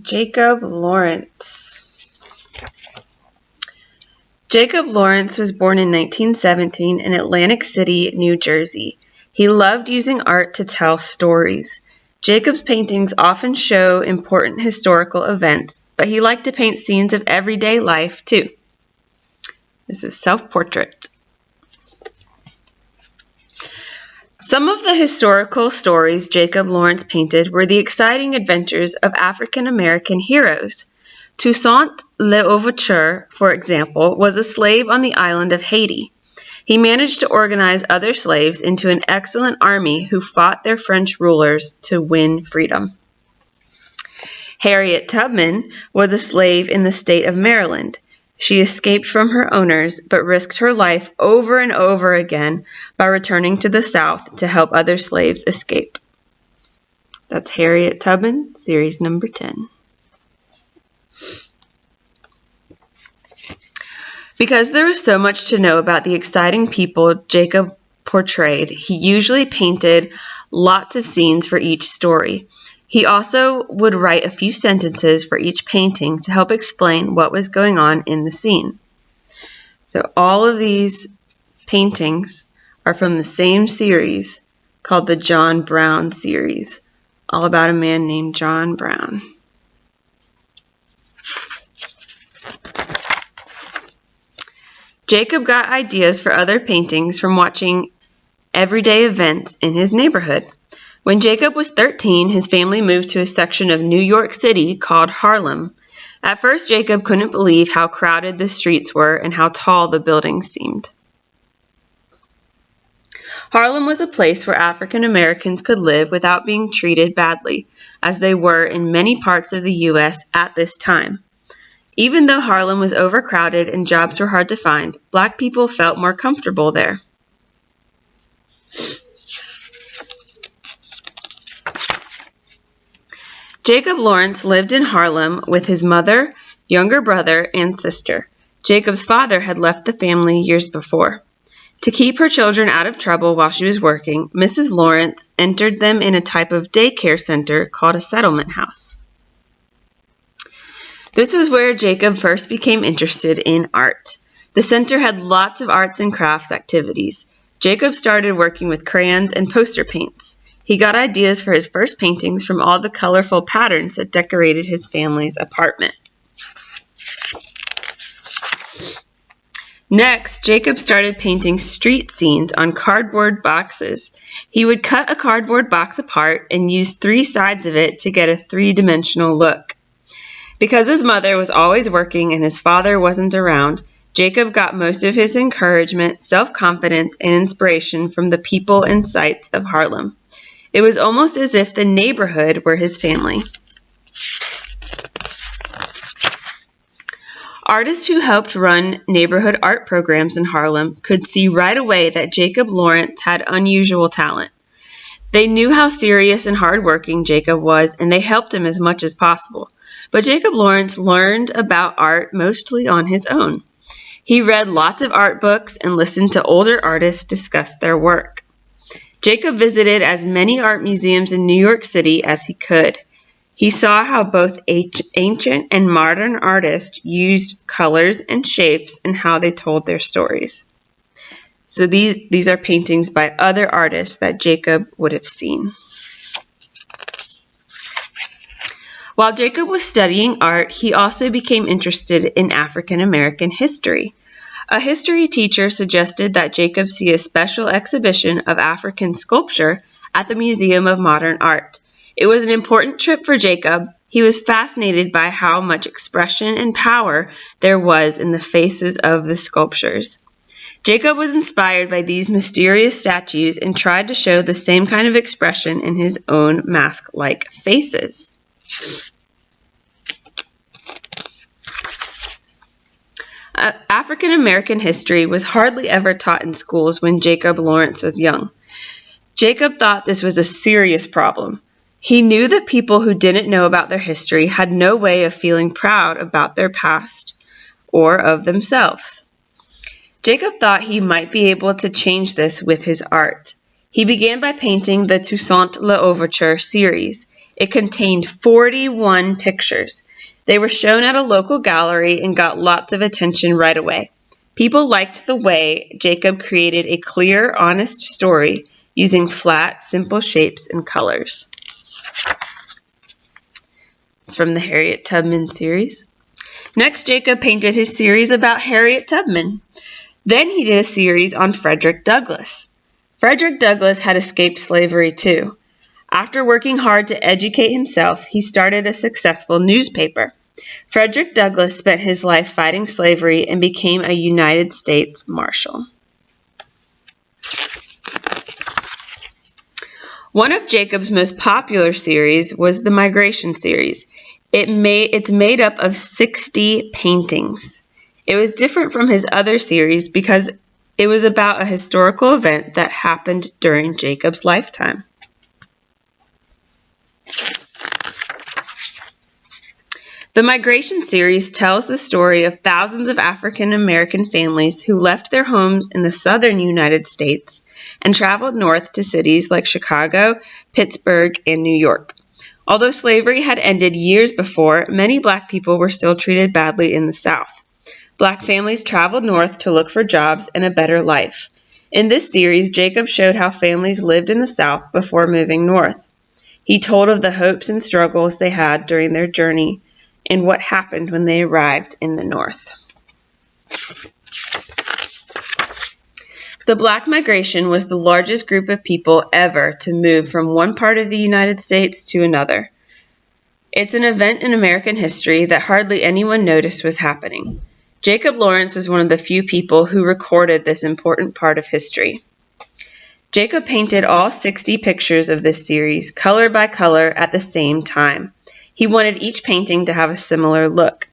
Jacob Lawrence. Jacob Lawrence was born in 1917 in Atlantic City, New Jersey. He loved using art to tell stories. Jacob's paintings often show important historical events, but he liked to paint scenes of everyday life too. This is self-portrait. Some of the historical stories Jacob Lawrence painted were the exciting adventures of African American heroes. Toussaint L'Ouverture, for example, was a slave on the island of Haiti. He managed to organize other slaves into an excellent army who fought their French rulers to win freedom. Harriet Tubman was a slave in the state of Maryland. She escaped from her owners, but risked her life over and over again by returning to the South to help other slaves escape. That's Harriet Tubman, series number 10. Because there was so much to know about the exciting people Jacob portrayed, he usually painted lots of scenes for each story. He also would write a few sentences for each painting to help explain what was going on in the scene. So all of these paintings are from the same series called the John Brown series, all about a man named John Brown. Jacob got ideas for other paintings from watching everyday events in his neighborhood. When Jacob was 13, his family moved to a section of New York City called Harlem. At first, Jacob couldn't believe how crowded the streets were and how tall the buildings seemed. Harlem was a place where African Americans could live without being treated badly, as they were in many parts of the U.S. at this time. Even though Harlem was overcrowded and jobs were hard to find, Black people felt more comfortable there. Jacob Lawrence lived in Harlem with his mother, younger brother, and sister. Jacob's father had left the family years before. To keep her children out of trouble while she was working, Mrs. Lawrence entered them in a type of daycare center called a settlement house. This was where Jacob first became interested in art. The center had lots of arts and crafts activities. Jacob started working with crayons and poster paints. He got ideas for his first paintings from all the colorful patterns that decorated his family's apartment. Next, Jacob started painting street scenes on cardboard boxes. He would cut a cardboard box apart and use 3 sides of it to get a 3-dimensional look. Because his mother was always working and his father wasn't around, Jacob got most of his encouragement, self-confidence, and inspiration from the people and sights of Harlem. It was almost as if the neighborhood were his family. Artists who helped run neighborhood art programs in Harlem could see right away that Jacob Lawrence had unusual talent. They knew how serious and hardworking Jacob was, and they helped him as much as possible. But Jacob Lawrence learned about art mostly on his own. He read lots of art books and listened to older artists discuss their work. Jacob visited as many art museums in New York City as he could. He saw how both ancient and modern artists used colors and shapes and how they told their stories. So these are paintings by other artists that Jacob would have seen. While Jacob was studying art, he also became interested in African American history. A history teacher suggested that Jacob see a special exhibition of African sculpture at the Museum of Modern Art. It was an important trip for Jacob. He was fascinated by how much expression and power there was in the faces of the sculptures. Jacob was inspired by these mysterious statues and tried to show the same kind of expression in his own mask-like faces. African American history was hardly ever taught in schools when Jacob Lawrence was young. Jacob thought this was a serious problem. He knew that people who didn't know about their history had no way of feeling proud about their past or of themselves. Jacob thought he might be able to change this with his art. He began by painting the Toussaint L'Ouverture series. It contained 41 pictures. They were shown at a local gallery and got lots of attention right away. People liked the way Jacob created a clear, honest story using flat, simple shapes and colors. It's from the Harriet Tubman series. Next, Jacob painted his series about Harriet Tubman. Then he did a series on Frederick Douglass. Frederick Douglass had escaped slavery too. After working hard to educate himself, he started a successful newspaper. Frederick Douglass spent his life fighting slavery and became a United States Marshal. One of Jacob's most popular series was the Migration series. It's made up of 60 paintings. It was different from his other series because it was about a historical event that happened during Jacob's lifetime. The Migration series tells the story of thousands of African American families who left their homes in the southern United States and traveled north to cities like Chicago, Pittsburgh, and New York. Although slavery had ended years before, many black people were still treated badly in the South. Black families traveled north to look for jobs and a better life. In this series, Jacob showed how families lived in the South before moving north. He told of the hopes and struggles they had during their journey and what happened when they arrived in the North. The Black Migration was the largest group of people ever to move from one part of the United States to another. It's an event in American history that hardly anyone noticed was happening. Jacob Lawrence was one of the few people who recorded this important part of history. Jacob painted all 60 pictures of this series, color by color, at the same time. He wanted each painting to have a similar look.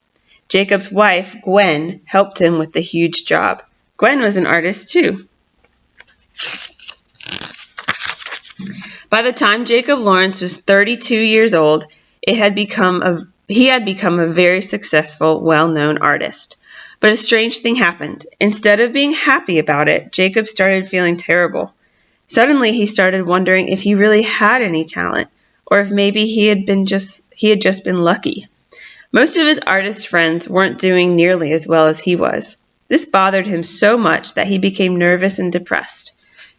Jacob's wife, Gwen, helped him with the huge job. Gwen was an artist too. By the time Jacob Lawrence was 32 years old, he had become a very successful, well-known artist. But a strange thing happened. Instead of being happy about it, Jacob started feeling terrible. Suddenly, he started wondering if he really had any talent, or if maybe he had just been lucky. Most of his artist friends weren't doing nearly as well as he was. This bothered him so much that he became nervous and depressed.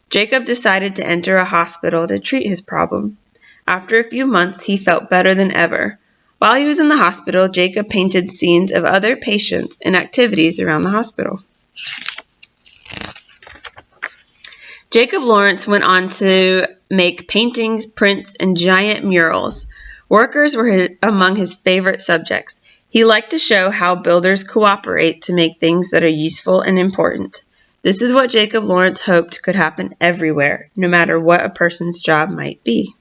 Jacob decided to enter a hospital to treat his problem. After a few months, he felt better than ever. While he was in the hospital, Jacob painted scenes of other patients and activities around the hospital. Jacob Lawrence went on to make paintings, prints, and giant murals. Workers were among his favorite subjects. He liked to show how builders cooperate to make things that are useful and important. This is what Jacob Lawrence hoped could happen everywhere, no matter what a person's job might be.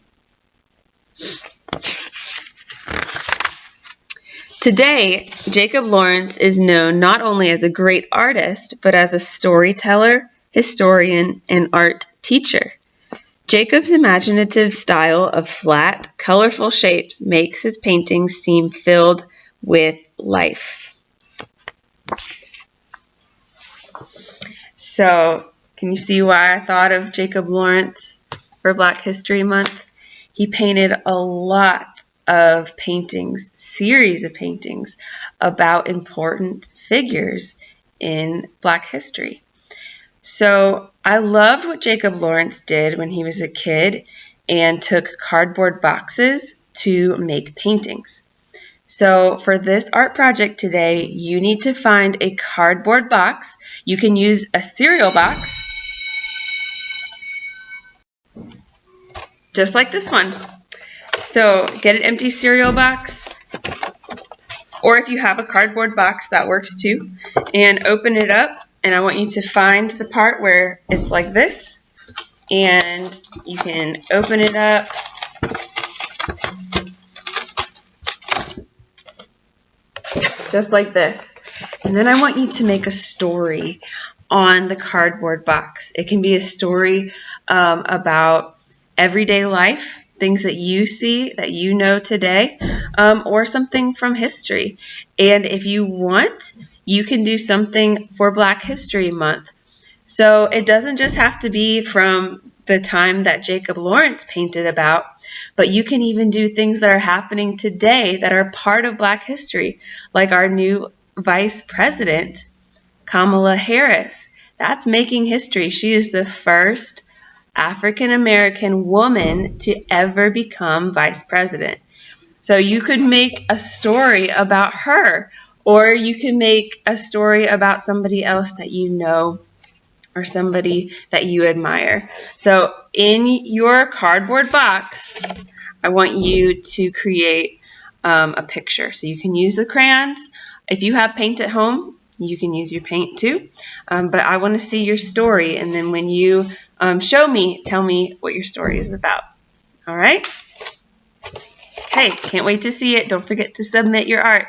Today, Jacob Lawrence is known not only as a great artist, but as a storyteller, historian, and art teacher. Jacob's imaginative style of flat, colorful shapes makes his paintings seem filled with life. So, can you see why I thought of Jacob Lawrence for Black History Month? He painted a lot of paintings, series of paintings about important figures in Black history. So I loved what Jacob Lawrence did when he was a kid and took cardboard boxes to make paintings. So for this art project today, you need to find a cardboard box. You can use a cereal box, just like this one. So get an empty cereal box, or if you have a cardboard box, that works too, and open it up. And I want you to find the part where it's like this, and you can open it up. Just like this. And then I want you to make a story on the cardboard box. It can be a story about everyday life, things that you see, that you know today, or something from history. And if you want, you can do something for Black History Month. So it doesn't just have to be from the time that Jacob Lawrence painted about, but you can even do things that are happening today that are part of Black history, like our new Vice President, Kamala Harris. That's making history. She is the first African American woman to ever become Vice President. So you could make a story about her, or you can make a story about somebody else that you know or somebody that you admire. So in your cardboard box, I want you to create a picture. So you can use the crayons. If you have paint at home, you can use your paint too. But I want to see your story. And then when you show me, tell me what your story is about. All right? Okay, can't wait to see it. Don't forget to submit your art.